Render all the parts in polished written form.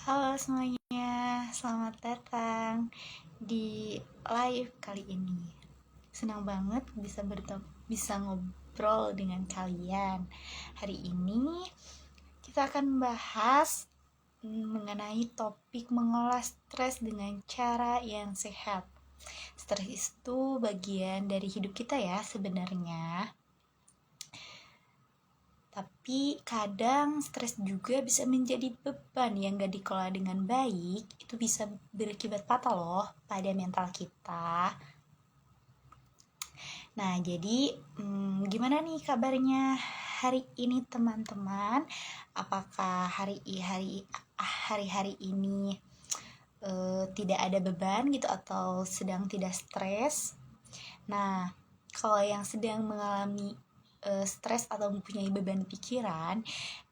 Halo semuanya, selamat datang di live kali ini. Senang banget bisa ngobrol dengan kalian. Hari ini kita akan membahas mengenai topik mengolah stres dengan cara yang sehat. Stres itu bagian dari hidup kita ya sebenarnya. Tapi kadang stres juga bisa menjadi beban yang gak dikelola dengan baik. Itu bisa berakibat fatal loh pada mental kita. Nah, jadi gimana nih kabarnya hari ini teman-teman? Apakah hari-hari ini tidak ada beban gitu atau sedang tidak stres? Nah, kalau yang sedang mengalami stres atau mempunyai beban pikiran,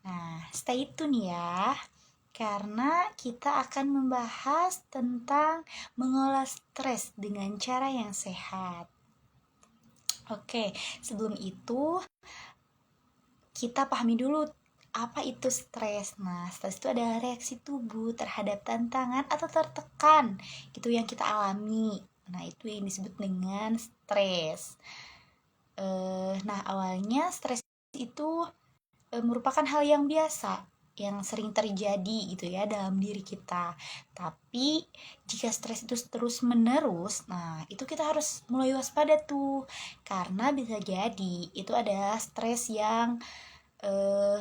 nah stay tune ya, karena kita akan membahas tentang mengolah stres dengan cara yang sehat. Oke, sebelum itu kita pahami dulu apa itu stres. Nah, stres itu adalah reaksi tubuh terhadap tantangan atau tertekan gitu yang kita alami. Nah, itu yang disebut dengan stres. Nah, awalnya stres itu merupakan hal yang biasa yang sering terjadi gitu ya dalam diri kita. Tapi jika stres itu terus menerus, nah itu kita harus mulai waspada tuh, karena bisa jadi itu adalah stres yang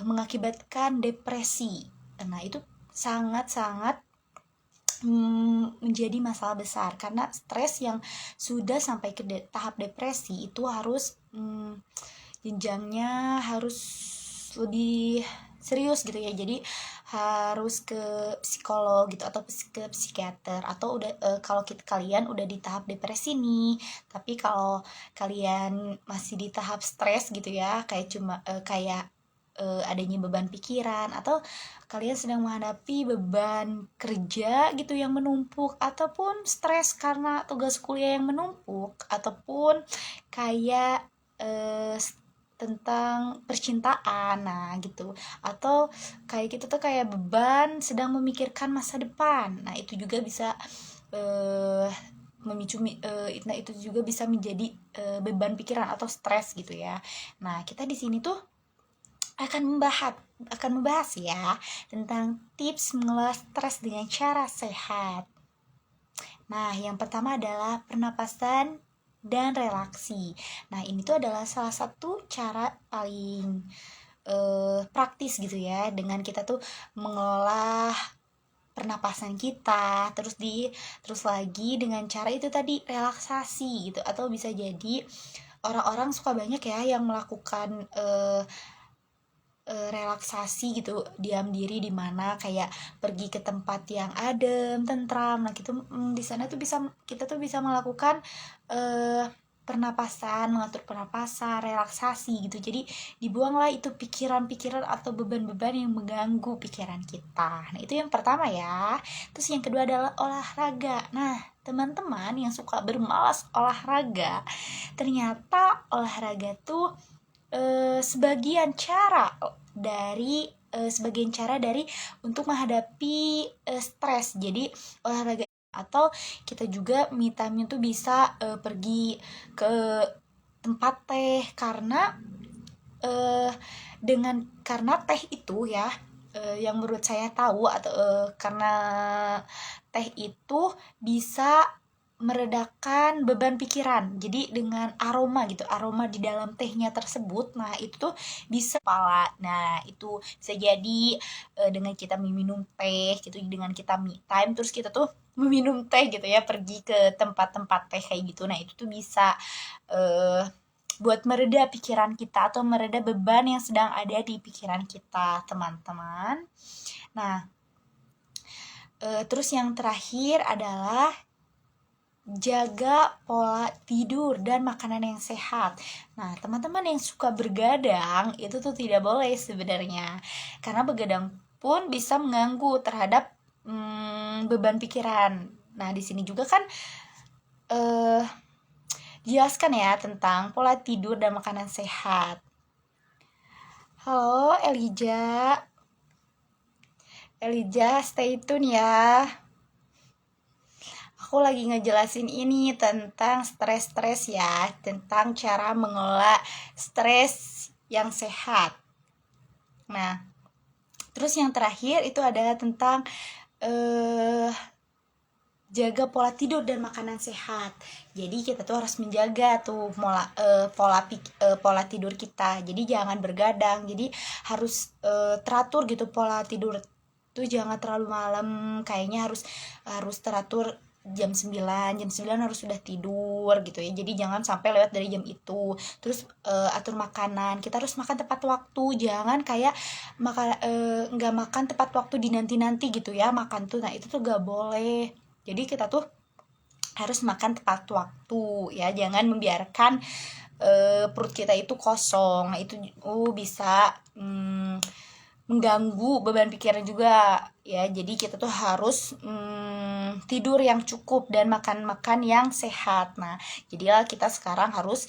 mengakibatkan depresi. Nah itu sangat-sangat menjadi masalah besar, karena stres yang sudah sampai ke tahap depresi itu harus jenjangnya harus lebih serius gitu ya. Jadi harus ke psikolog gitu atau ke psikiater, atau udah kalau kalian udah di tahap depresi nih, tapi kalau kalian masih di tahap stres gitu ya, kayak adanya beban pikiran, atau kalian sedang menghadapi beban kerja gitu yang menumpuk, ataupun stres karena tugas kuliah yang menumpuk, ataupun kayak tentang percintaan, nah gitu, atau kayak kita tuh kayak beban sedang memikirkan masa depan, nah itu juga bisa nah itu juga bisa menjadi beban pikiran atau stres gitu ya. Nah kita di sini tuh akan membahas ya tentang tips mengelola stres dengan cara sehat. Nah, yang pertama adalah pernapasan dan relaksi. Nah, ini tuh adalah salah satu cara paling praktis gitu ya, dengan kita tuh mengelola pernapasan kita, terus lagi dengan cara itu tadi, relaksasi gitu. Atau bisa jadi orang-orang suka banyak ya yang melakukan relaksasi gitu, diam diri di mana kayak pergi ke tempat yang adem, tentram. Nah, gitu di sana tuh kita tuh bisa melakukan pernapasan, mengatur pernapasan, relaksasi gitu. Jadi dibuanglah itu pikiran-pikiran atau beban-beban yang mengganggu pikiran kita. Nah, itu yang pertama ya. Terus yang kedua adalah olahraga. Nah, teman-teman yang suka bermalas olahraga, ternyata olahraga tuh sebagian cara dari untuk menghadapi stres. Jadi olahraga, atau kita juga me time-nya tuh bisa pergi ke tempat teh, karena karena teh itu ya, yang menurut saya tahu, atau karena teh itu bisa meredakan beban pikiran. Jadi dengan aroma gitu, aroma di dalam tehnya tersebut, nah itu tuh bisa kepala. Nah itu bisa jadi dengan kita meminum teh gitu, dengan kita me time terus kita tuh meminum teh gitu ya, pergi ke tempat-tempat teh kayak gitu. Nah itu tuh bisa buat mereda pikiran kita atau mereda beban yang sedang ada di pikiran kita, teman-teman. Nah terus yang terakhir adalah jaga pola tidur dan makanan yang sehat. Nah, teman-teman yang suka bergadang itu tuh tidak boleh sebenarnya, karena begadang pun bisa mengganggu terhadap beban pikiran. Nah, di sini juga kan jelaskan ya tentang pola tidur dan makanan sehat. Halo Elija, Elijah, stay tune ya. Aku lagi ngejelasin ini tentang stres-stres ya, tentang cara mengelola stres yang sehat. Nah, terus yang terakhir itu adalah tentang jaga pola tidur dan makanan sehat. Jadi kita tuh harus menjaga tuh pola tidur kita. Jadi jangan bergadang. Jadi harus teratur gitu pola tidur. Tuh jangan terlalu malam. Kayaknya harus teratur jam 9 harus sudah tidur gitu ya. Jadi jangan sampai lewat dari jam itu. Terus atur makanan. Kita harus makan tepat waktu. Jangan kayak nggak makan tepat waktu di nanti gitu ya. Makan tuh, nah itu tuh nggak boleh. Jadi kita tuh harus makan tepat waktu ya, jangan membiarkan perut kita itu kosong. Nah, itu bisa mengganggu beban pikiran juga ya. Jadi kita tuh harus tidur yang cukup dan makan yang sehat. Nah, jadilah kita sekarang harus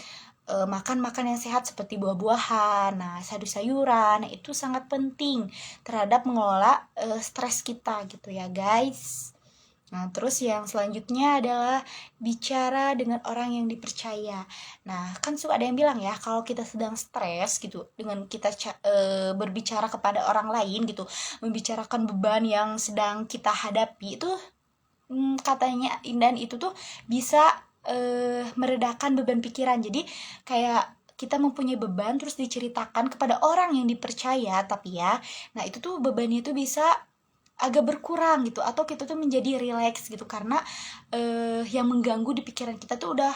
makan yang sehat seperti buah-buahan, nah sayur-sayuran. Nah, itu sangat penting terhadap mengelola stres kita gitu ya guys. Nah, terus yang selanjutnya adalah bicara dengan orang yang dipercaya. Nah, kan suka ada yang bilang ya, kalau kita sedang stres gitu, dengan kita berbicara kepada orang lain gitu, membicarakan beban yang sedang kita hadapi, itu katanya dan itu tuh bisa meredakan beban pikiran. Jadi kayak kita mempunyai beban terus diceritakan kepada orang yang dipercaya, tapi ya, nah itu tuh bebannya tuh bisa agak berkurang gitu, atau kita tuh menjadi rileks gitu, karena yang mengganggu di pikiran kita tuh udah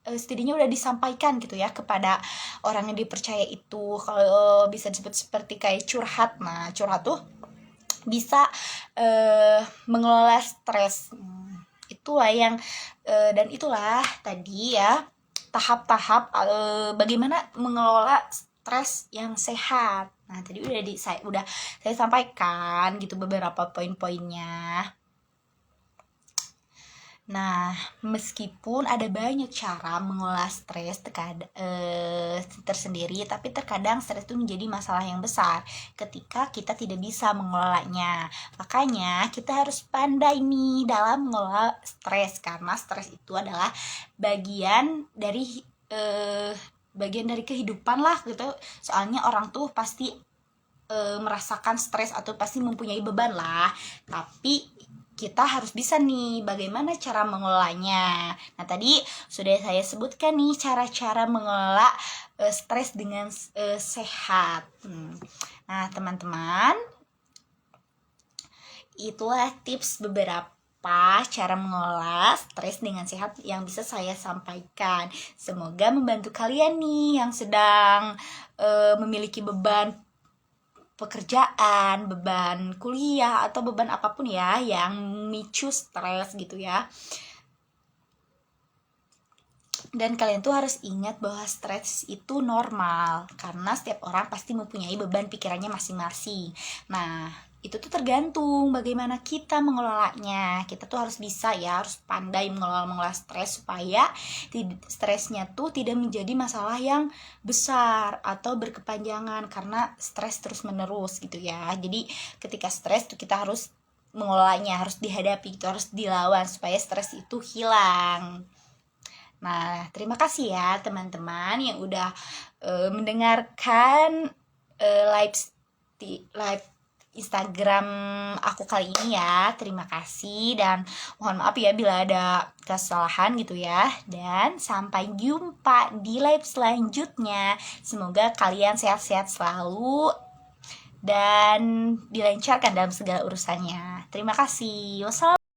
setidaknya udah disampaikan gitu ya kepada orang yang dipercaya itu. Kalau bisa disebut seperti kayak curhat. Nah, curhat tuh bisa mengelola stres. Itulah yang dan itulah tadi ya tahap-tahap bagaimana mengelola stres yang sehat. Nah, tadi udah saya sampaikan gitu beberapa poin-poinnya. Nah, meskipun ada banyak cara mengelola stres tersendiri, tapi terkadang stres itu menjadi masalah yang besar ketika kita tidak bisa mengelolanya. Makanya kita harus pandai nih dalam mengelola stres, karena stres itu adalah bagian dari kehidupan lah gitu. Soalnya orang tuh pasti merasakan stres atau pasti mempunyai beban lah, tapi kita harus bisa nih bagaimana cara mengelolanya. Nah, tadi sudah saya sebutkan nih cara-cara mengelola stres dengan sehat. Nah, teman-teman, itulah tips beberapa cara mengelola stres dengan sehat yang bisa saya sampaikan. Semoga membantu kalian nih yang sedang memiliki beban pekerjaan, beban kuliah, atau beban apapun ya yang memicu stres gitu ya. Dan kalian tuh harus ingat bahwa stres itu normal, karena setiap orang pasti mempunyai beban pikirannya masing-masing. Nah, itu tuh tergantung bagaimana kita mengelolanya. Kita tuh harus bisa ya, harus pandai mengelola stres supaya stresnya tuh tidak menjadi masalah yang besar atau berkepanjangan, karena stres terus menerus gitu ya. Jadi ketika stres tuh kita harus mengelolanya, harus dihadapi gitu, harus dilawan supaya stres itu hilang. Nah, terima kasih ya teman-teman yang udah mendengarkan live Instagram aku kali ini ya. Terima kasih dan mohon maaf ya bila ada kesalahan gitu ya. Dan sampai jumpa di live selanjutnya. Semoga kalian sehat-sehat selalu dan dilancarkan dalam segala urusannya. Terima kasih. Wassalamualaikum.